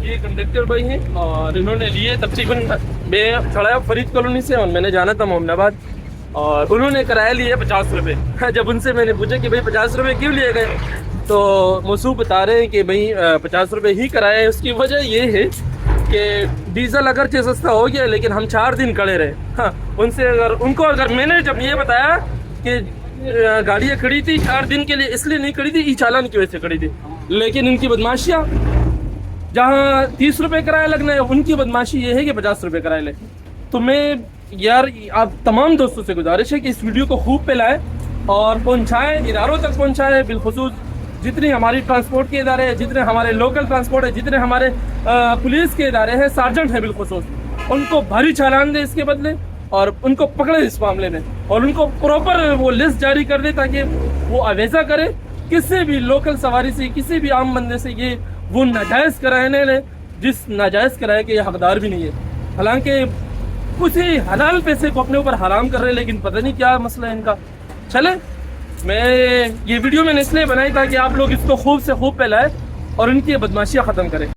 ये कंडक्टर भाई हैं और इन्होंने लिए तकरीबन, मैं खड़ा फरीद कॉलोनी से और मैंने जाना था मोहम्मदाबाद, और उन्होंने किराया लिए 50 रुपये। जब उनसे मैंने पूछा कि भाई 50 रुपये क्यों लिए गए, तो मौसूफ बता रहे हैं कि भाई 50 रुपये ही किराया है। उसकी वजह ये है कि डीजल अगरचे सस्ता हो गया लेकिन हम 4 दिन खड़े रहे। हाँ, अगर मैंने जब ये बताया कि गाड़ियाँ खड़ी थी 4 दिन के लिए, इसलिए नहीं खड़ी थी, ई चालान की वजह से खड़ी थी, लेकिन इनकी बदमाशियाँ, जहाँ 30 रुपये किराया लगना है उनकी बदमाशी ये है कि 50 रुपये किराया ले। तो मैं यार आप तमाम दोस्तों से गुजारिश है कि इस वीडियो को खूब फैलाएं और पहुँचाएँ, इदारों तक पहुँचाएँ, बिलखुसूस जितने हमारी ट्रांसपोर्ट के इदारे हैं, जितने हमारे लोकल ट्रांसपोर्ट है, जितने हमारे पुलिस के इदारे हैं, सार्जेंट हैं बिलखुसूस, उनको भारी चालान दे इसके बदले और उनको पकड़े इस मामले में, और उनको प्रॉपर वो लिस्ट जारी कर दे ताकि वो अवेजा करे किसी भी लोकल सवारी से, किसी भी आम बंदे से ये वो नाजायज़ कराने ले जिस नाजायज़ किराए के ये हकदार भी नहीं है। हालांकि कुछ ही हलाल पैसे को अपने ऊपर हराम कर रहे हैं, लेकिन पता नहीं क्या मसला है इनका। चले, मैं ये वीडियो मैंने इसलिए बनाई ताकि आप लोग इसको खूब से खूब फैलाएं और इनकी बदमाशियाँ ख़त्म करें।